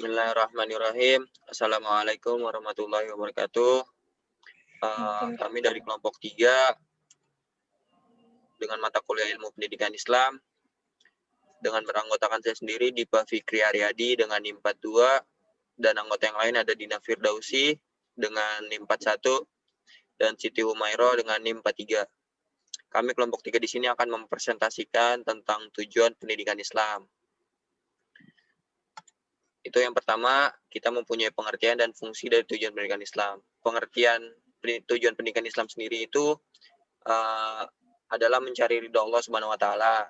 Bismillahirrahmanirrahim. Assalamualaikum warahmatullahi wabarakatuh. Kami dari kelompok 3 dengan mata kuliah ilmu pendidikan Islam dengan beranggotakan saya sendiri Dipa Fikri Aryadi dengan NIM 42 dan anggota yang lain ada Dina Firdausi dengan NIM 41 dan Siti Humairo dengan NIM 43. Kami kelompok 3 di sini akan mempresentasikan tentang tujuan pendidikan Islam. Itu yang pertama, kita mempunyai pengertian dan fungsi dari tujuan pendidikan Islam. Pengertian tujuan pendidikan Islam sendiri itu adalah mencari ridho Allah Subhanahu wa taala.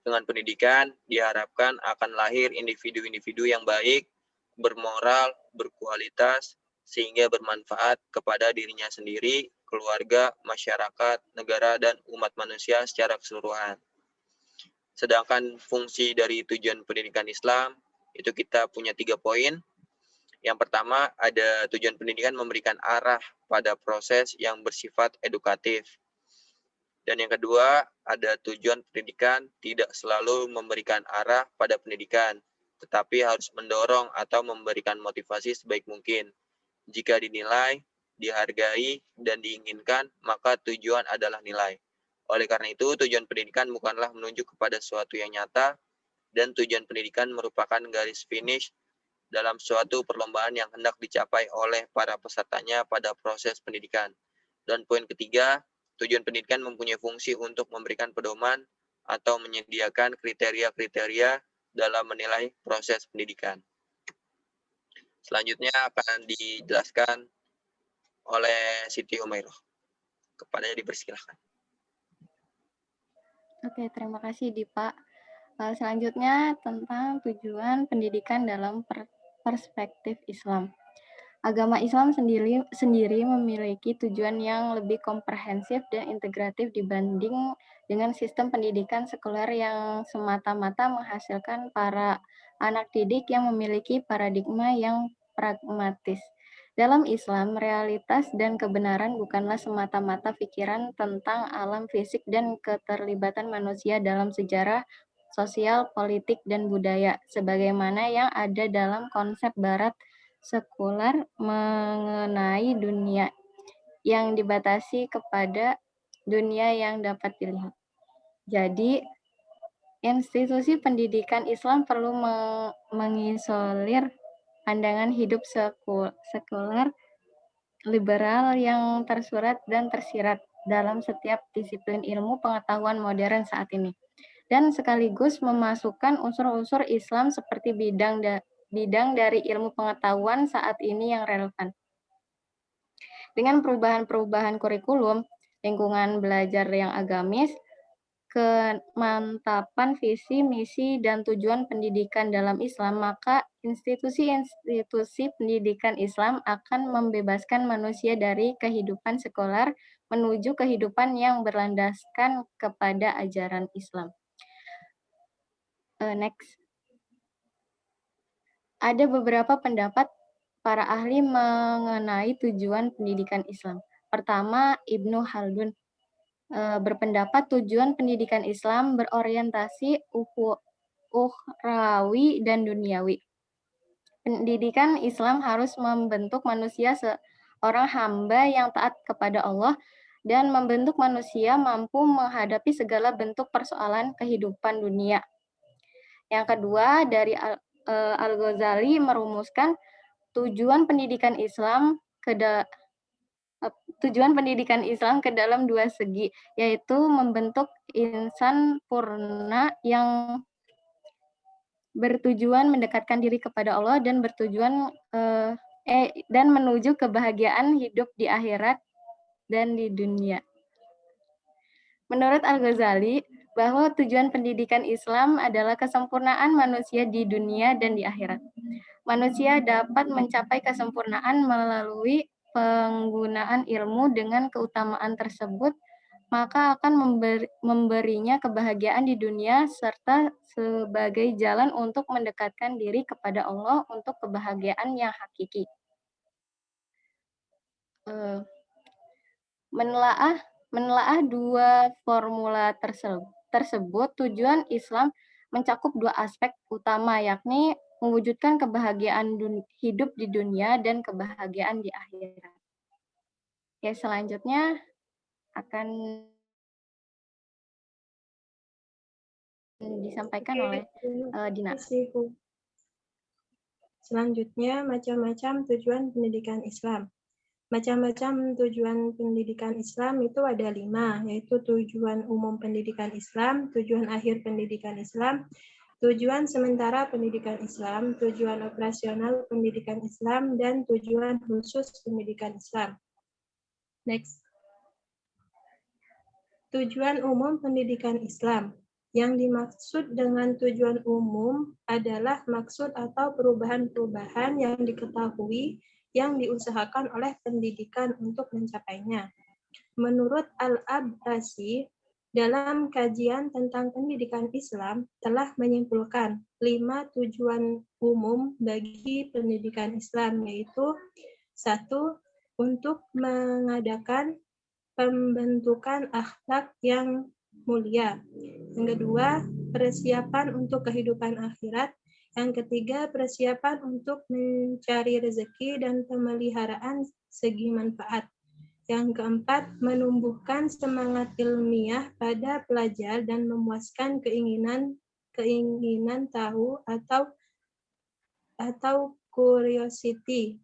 Dengan pendidikan diharapkan akan lahir individu-individu yang baik, bermoral, berkualitas, sehingga bermanfaat kepada dirinya sendiri, keluarga, masyarakat, negara, dan umat manusia secara keseluruhan. Sedangkan fungsi dari tujuan pendidikan Islam itu kita punya 3 poin. Yang pertama, ada tujuan pendidikan memberikan arah pada proses yang bersifat edukatif. Dan yang kedua, ada tujuan pendidikan tidak selalu memberikan arah pada pendidikan, tetapi harus mendorong atau memberikan motivasi sebaik mungkin. Jika dinilai, dihargai, dan diinginkan, maka tujuan adalah nilai. Oleh karena itu, tujuan pendidikan bukanlah menunjuk kepada sesuatu yang nyata, dan tujuan pendidikan merupakan garis finish dalam suatu perlombaan yang hendak dicapai oleh para pesertanya pada proses pendidikan. Dan poin ketiga, tujuan pendidikan mempunyai fungsi untuk memberikan pedoman atau menyediakan kriteria-kriteria dalam menilai proses pendidikan. Selanjutnya akan dijelaskan oleh Siti Humairo. Kepadanya dipersilahkan. Oke, terima kasih Dipa. Selanjutnya tentang tujuan pendidikan dalam perspektif Islam. Agama Islam sendiri memiliki tujuan yang lebih komprehensif dan integratif dibanding dengan sistem pendidikan sekuler yang semata-mata menghasilkan para anak didik yang memiliki paradigma yang pragmatis. Dalam Islam, realitas dan kebenaran bukanlah semata-mata pikiran tentang alam fisik dan keterlibatan manusia dalam sejarah, sosial, politik, dan budaya, sebagaimana yang ada dalam konsep Barat sekular mengenai dunia yang dibatasi kepada dunia yang dapat dilihat. Jadi, institusi pendidikan Islam perlu mengisolir pandangan hidup sekuler liberal yang tersurat dan tersirat dalam setiap disiplin ilmu pengetahuan modern saat ini, dan sekaligus memasukkan unsur-unsur Islam seperti bidang dari ilmu pengetahuan saat ini yang relevan. Dengan perubahan-perubahan kurikulum, lingkungan belajar yang agamis, kemantapan visi, misi, dan tujuan pendidikan dalam Islam, maka institusi-institusi pendidikan Islam akan membebaskan manusia dari kehidupan sekuler menuju kehidupan yang berlandaskan kepada ajaran Islam. Next. Ada beberapa pendapat para ahli mengenai tujuan pendidikan Islam. Pertama, Ibnu Khaldun berpendapat tujuan pendidikan Islam berorientasi ukhrawi dan duniawi. Pendidikan Islam harus membentuk manusia seorang hamba yang taat kepada Allah dan membentuk manusia mampu menghadapi segala bentuk persoalan kehidupan dunia. Yang kedua, dari Al-Ghazali merumuskan tujuan pendidikan Islam ke dalam 2 segi, yaitu membentuk insan purna yang bertujuan mendekatkan diri kepada Allah dan dan menuju kebahagiaan hidup di akhirat dan di dunia. Menurut Al-Ghazali, bahwa tujuan pendidikan Islam adalah kesempurnaan manusia di dunia dan di akhirat. Manusia dapat mencapai kesempurnaan melalui penggunaan ilmu dengan keutamaan tersebut, maka akan memberinya kebahagiaan di dunia serta sebagai jalan untuk mendekatkan diri kepada Allah untuk kebahagiaan yang hakiki. Menelaah 2 formula tersebut, tujuan Islam mencakup 2 aspek utama, yakni mewujudkan kebahagiaan hidup di dunia dan kebahagiaan di akhirat. Oke, selanjutnya akan disampaikan oleh Dina. Selanjutnya, macam-macam tujuan pendidikan Islam. Macam-macam tujuan pendidikan Islam itu ada 5, yaitu tujuan umum pendidikan Islam, tujuan akhir pendidikan Islam, tujuan sementara pendidikan Islam, tujuan operasional pendidikan Islam, dan tujuan khusus pendidikan Islam. Next. Tujuan umum pendidikan Islam. Yang dimaksud dengan tujuan umum adalah maksud atau perubahan-perubahan yang diketahui yang diusahakan oleh pendidikan untuk mencapainya. Menurut Al-Abbasi, dalam kajian tentang pendidikan Islam telah menyimpulkan 5 tujuan umum bagi pendidikan Islam, yaitu 1. Untuk mengadakan pembentukan akhlak yang mulia. Yang kedua, persiapan untuk kehidupan akhirat. Yang ketiga, persiapan untuk mencari rezeki dan pemeliharaan segi manfaat. Yang keempat, menumbuhkan semangat ilmiah pada pelajar dan memuaskan keinginan tahu atau curiosity,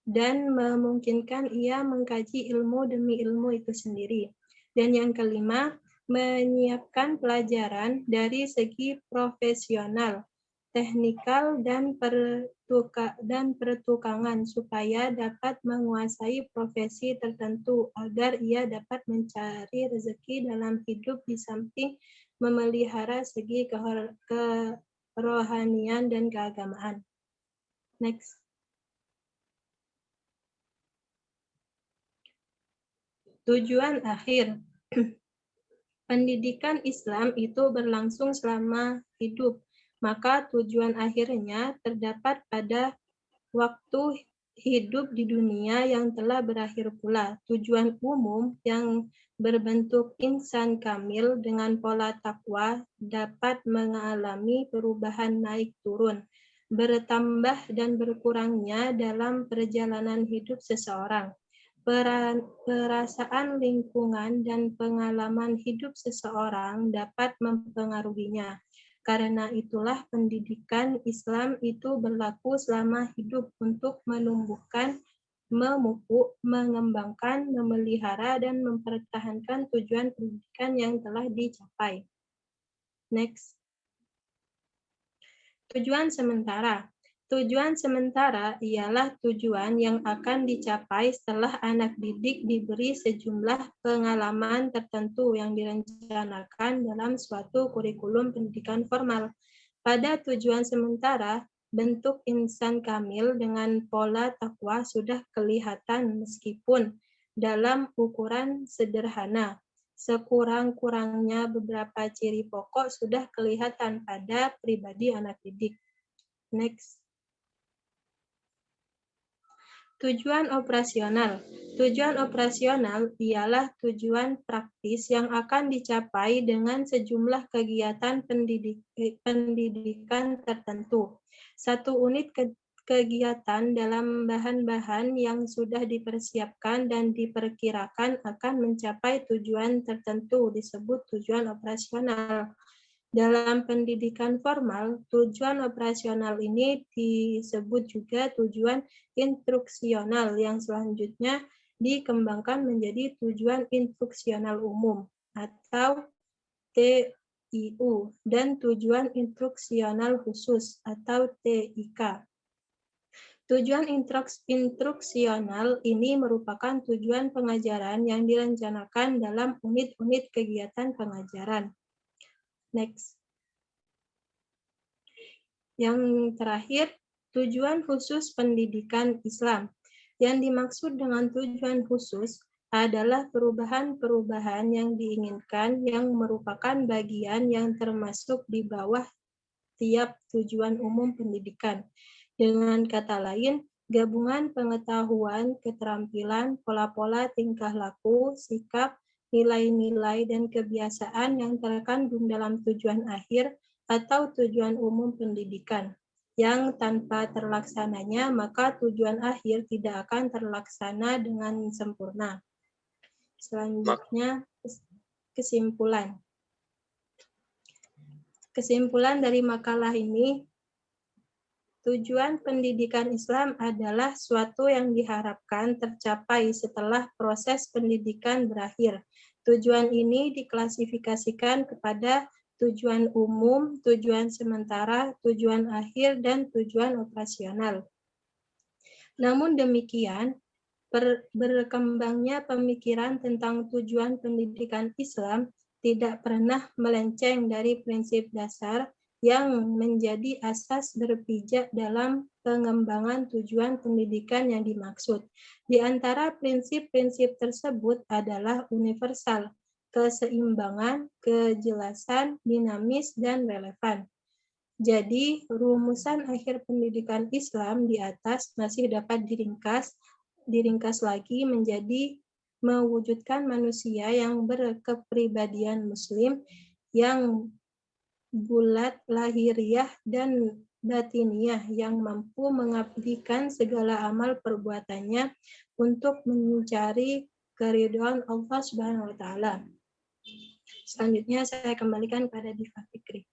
dan memungkinkan ia mengkaji ilmu demi ilmu itu sendiri. Dan yang kelima, menyiapkan pelajaran dari segi profesional, teknikal, dan pertukangan supaya dapat menguasai profesi tertentu agar ia dapat mencari rezeki dalam hidup di samping memelihara segi kerohanian dan keagamaan. Next. Tujuan akhir. Pendidikan Islam itu berlangsung selama hidup, maka tujuan akhirnya terdapat pada waktu hidup di dunia yang telah berakhir pula. Tujuan umum yang berbentuk insan kamil dengan pola takwa dapat mengalami perubahan naik turun, bertambah dan berkurangnya dalam perjalanan hidup seseorang. Perasaan lingkungan dan pengalaman hidup seseorang dapat mempengaruhinya. Karena itulah pendidikan Islam itu berlaku selama hidup untuk menumbuhkan, memupuk, mengembangkan, memelihara, dan mempertahankan tujuan pendidikan yang telah dicapai. Next. Tujuan sementara. Tujuan sementara ialah tujuan yang akan dicapai setelah anak didik diberi sejumlah pengalaman tertentu yang direncanakan dalam suatu kurikulum pendidikan formal. Pada tujuan sementara, bentuk insan kamil dengan pola takwa sudah kelihatan meskipun dalam ukuran sederhana. Sekurang-kurangnya beberapa ciri pokok sudah kelihatan pada pribadi anak didik. Next. Tujuan operasional. Tujuan operasional ialah tujuan praktis yang akan dicapai dengan sejumlah kegiatan pendidikan tertentu. Satu unit kegiatan dalam bahan-bahan yang sudah dipersiapkan dan diperkirakan akan mencapai tujuan tertentu disebut tujuan operasional. Dalam pendidikan formal, tujuan operasional ini disebut juga tujuan instruksional yang selanjutnya dikembangkan menjadi tujuan instruksional umum atau TIU dan tujuan instruksional khusus atau TIK. Tujuan instruksional ini merupakan tujuan pengajaran yang direncanakan dalam unit-unit kegiatan pengajaran. Next. Yang terakhir, tujuan khusus pendidikan Islam. Yang dimaksud dengan tujuan khusus adalah perubahan-perubahan yang diinginkan yang merupakan bagian yang termasuk di bawah tiap tujuan umum pendidikan. Dengan kata lain, gabungan pengetahuan, keterampilan, pola-pola tingkah laku, sikap, nilai-nilai, dan kebiasaan yang terkandung dalam tujuan akhir atau tujuan umum pendidikan. yang tanpa terlaksananya maka tujuan akhir tidak akan terlaksana dengan sempurna. Selanjutnya kesimpulan. Kesimpulan dari makalah ini, tujuan pendidikan Islam adalah suatu yang diharapkan tercapai setelah proses pendidikan berakhir. Tujuan ini diklasifikasikan kepada tujuan umum, tujuan sementara, tujuan akhir, dan tujuan operasional. Namun demikian, berkembangnya pemikiran tentang tujuan pendidikan Islam tidak pernah melenceng dari prinsip dasar yang menjadi asas berpijak dalam pengembangan tujuan pendidikan yang dimaksud. Di antara prinsip-prinsip tersebut adalah universal, keseimbangan, kejelasan, dinamis, dan relevan. Jadi, rumusan akhir pendidikan Islam di atas masih dapat diringkas lagi menjadi mewujudkan manusia yang berkepribadian muslim, yang bulat lahiriah dan batiniah, yang mampu mengabdikan segala amal perbuatannya untuk mencari keridhaan Allah Subhanahu wa taala. Selanjutnya saya kembalikan pada Diva Fikri.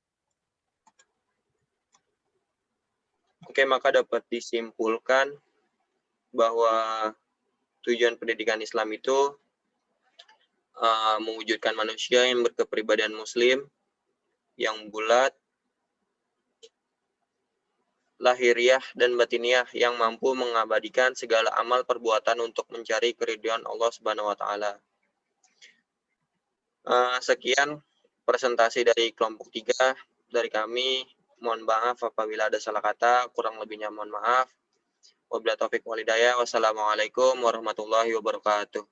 Oke, maka dapat disimpulkan bahwa tujuan pendidikan Islam itu mewujudkan manusia yang berkepribadian muslim, yang bulat, lahiriah dan batiniah, yang mampu mengabadikan segala amal perbuatan untuk mencari keridhaan Allah Subhanahu wa taala. Sekian presentasi dari kelompok 3 dari kami. Mohon maaf apabila ada salah kata, kurang lebihnya mohon maaf. Wabillahi taufiq wal hidayah. Wassalamualaikum warahmatullahi wabarakatuh.